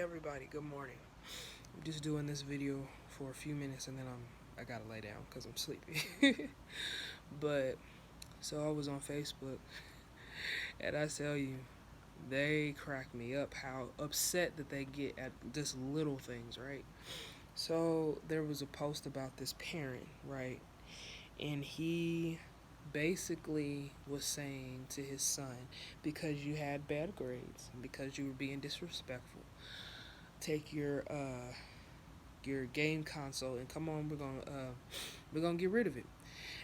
everybody, good morning. I'm just doing this video for a few minutes and then I gotta lay down because I'm sleepy. But so I was on Facebook and I tell you, they crack me up how upset that they get at just little things, right? So there was a post about this parent, right? And he basically was saying to his son, because you had bad grades, because you were being disrespectful, take your game console and come on, we're gonna get rid of it.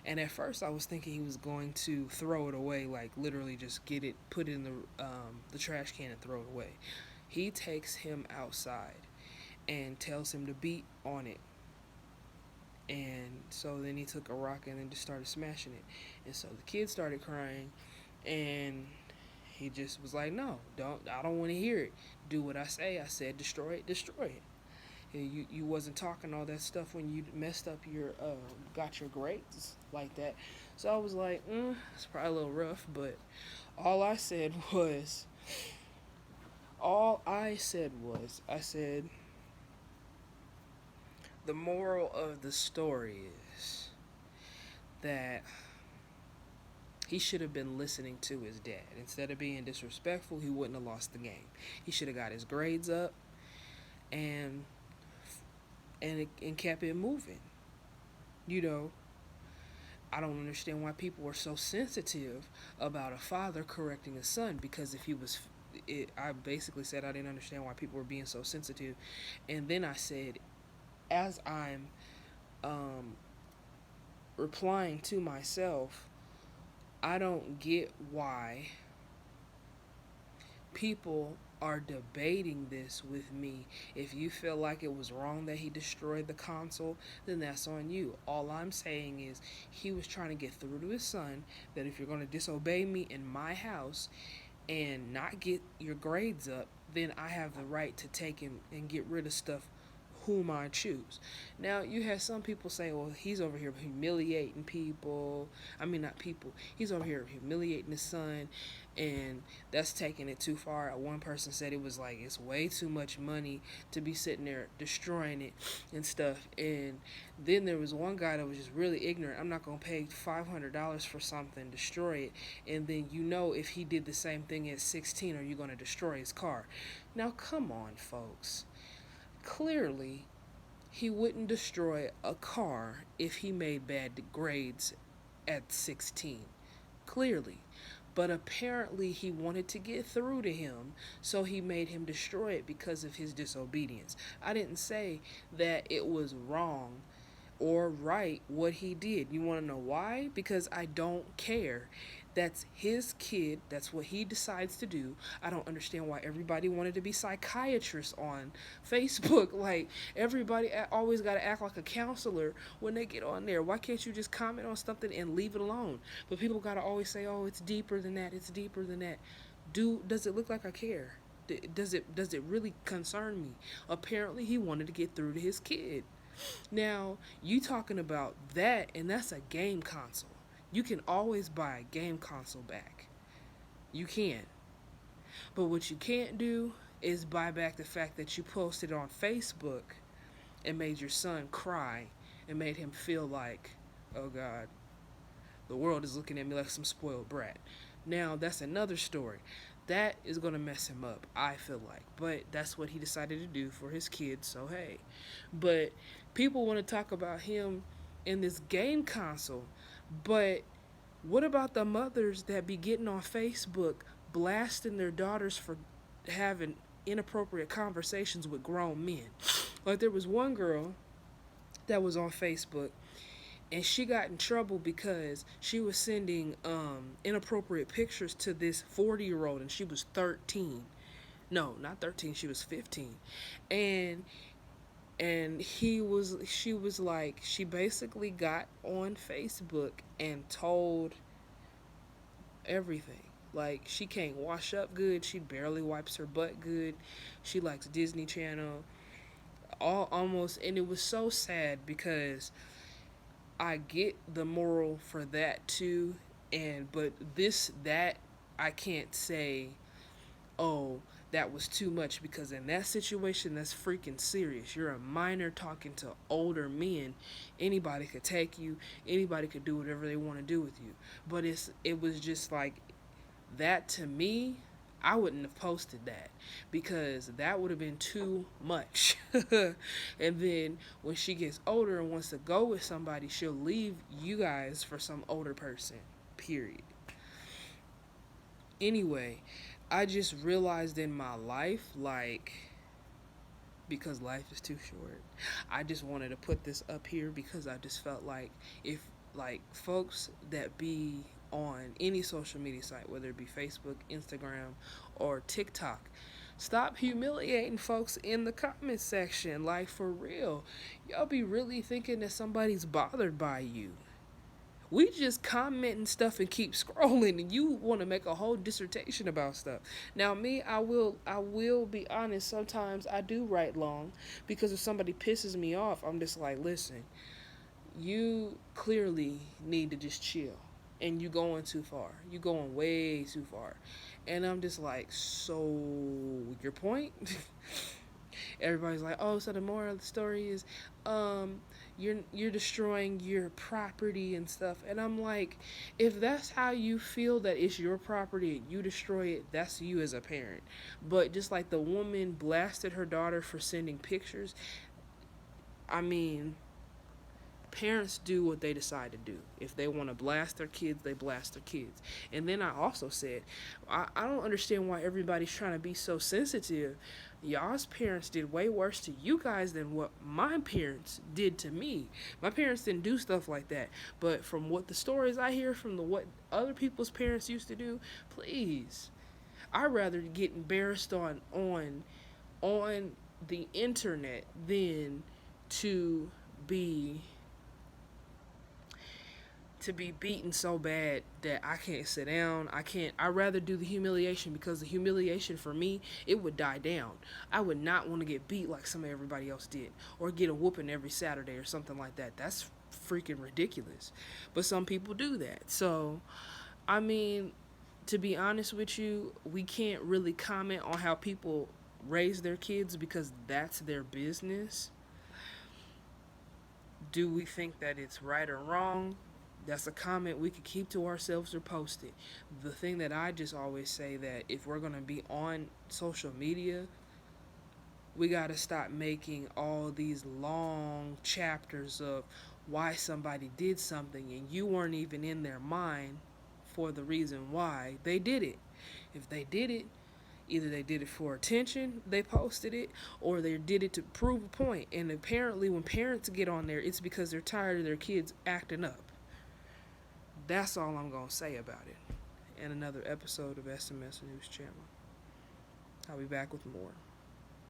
And at first I was thinking he was going to throw it away, like literally just get it, put it in the trash can and throw it away. He takes him outside and tells him to beat on it. And so then he took a rock and then just started smashing it. And so the kid started crying, and he just was like, "No, don't. I don't want to hear it. Do what I say. I said destroy it. Destroy it." You wasn't talking all that stuff when you messed up your got your grades like that. So I was like, it's probably a little rough, but all I said was I said the moral of the story is that he should have been listening to his dad. Instead of being disrespectful, he wouldn't have lost the game. He should have got his grades up and and kept it moving. You know, I don't understand why people are so sensitive about a father correcting a son, because if he was I basically said I didn't understand why people were being so sensitive. And then I said, as I'm um, replying to myself, I don't get why people are debating this with me. If you feel like it was wrong that he destroyed the console, then that's on you. All I'm saying is he was trying to get through to his son that if you're going to disobey me in my house and not get your grades up, then I have the right to take him and get rid of stuff whom I choose. Now, you had some people say, well, he's over here humiliating people. I mean, not people. He's over here humiliating his son, and that's taking it too far. One person said it was like, it's way too much money to be sitting there destroying it and stuff. And then there was one guy that was just really ignorant. I'm not going to pay $500 for something, destroy it, and then if he did the same thing at 16, are you going to destroy his car? Now, come on, folks. Clearly, he wouldn't destroy a car if he made bad grades at 16. Clearly. But apparently, he wanted to get through to him, so he made him destroy it because of his disobedience. I didn't say that it was wrong or right what he did. You want to know why? Because I don't care. That's his kid. That's what he decides to do. I don't understand why everybody wanted to be psychiatrists on Facebook. Like, everybody always got to act like a counselor when they get on there. Why can't you just comment on something and leave it alone? But people got to always say, oh, it's deeper than that. It's deeper than that. Does it look like I care? Does it really concern me? Apparently, he wanted to get through to his kid. Now, you talking about that, and that's a game console. You can always buy a game console back. You can. But what you can't do is buy back the fact that you posted on Facebook and made your son cry and made him feel like, oh God, the world is looking at me like some spoiled brat. Now, that's another story. That is going to mess him up, I feel like. But that's what he decided to do for his kids, so hey. But people want to talk about him in this game console. But what about the mothers that be getting on Facebook blasting their daughters for having inappropriate conversations with grown men? Like, there was one girl that was on Facebook, and she got in trouble because she was sending inappropriate pictures to this 40-year-old, and she was 13. No, not 13, she was 15. And she was like, she basically got on Facebook and told everything. Like, she can't wash up good, she barely wipes her butt good, she likes Disney Channel, all almost. And it was so sad because I get the moral for that too, but that I can't say, oh, that was too much, because in that situation, that's freaking serious. You're a minor talking to older men. Anybody could take you. Anybody could do whatever they want to do with you. But it was just like that to me. I wouldn't have posted that, because that would have been too much. And then when she gets older and wants to go with somebody, she'll leave you guys for some older person. Period. Anyway, I just realized in my life, like, because life is too short, I just wanted to put this up here, because I just felt like, if, like, folks that be on any social media site, whether it be Facebook, Instagram, or TikTok, stop humiliating folks in the comment section. Like, for real, y'all be really thinking that somebody's bothered by you. We just commenting stuff and keep scrolling, and you want to make a whole dissertation about stuff. Now, me, I will be honest, sometimes I do write long, because if somebody pisses me off, I'm just like, listen, you clearly need to just chill, and you going too far. You going way too far. And I'm just like, so your point? Everybody's like, oh, so the moral of the story is, you're destroying your property and stuff. And I'm like, if that's how you feel, that it's your property and you destroy it, that's you as a parent. But just like the woman blasted her daughter for sending pictures, I mean, parents do what they decide to do. If they want to blast their kids, they blast their kids. And then I also said, I don't understand why everybody's trying to be so sensitive. Y'all's parents did way worse to you guys than what my parents did to me. My parents didn't do stuff like that. But from what the stories I hear from what other people's parents used to do, please, I'd rather get embarrassed on the internet than to be beaten so bad that I can't sit down. I'd rather do the humiliation, because the humiliation for me, it would die down. I would not want to get beat like everybody else did, or get a whooping every Saturday or something like that. That's freaking ridiculous. But some people do that. So, I mean, to be honest with you, we can't really comment on how people raise their kids, because that's their business. Do we think that it's right or wrong? That's a comment we could keep to ourselves or post it. The thing that I just always say, that if we're going to be on social media, we got to stop making all these long chapters of why somebody did something and you weren't even in their mind for the reason why they did it. If they did it, either they did it for attention, they posted it, or they did it to prove a point. And apparently when parents get on there, it's because they're tired of their kids acting up. That's all I'm going to say about it. And another episode of SMS News Channel. I'll be back with more.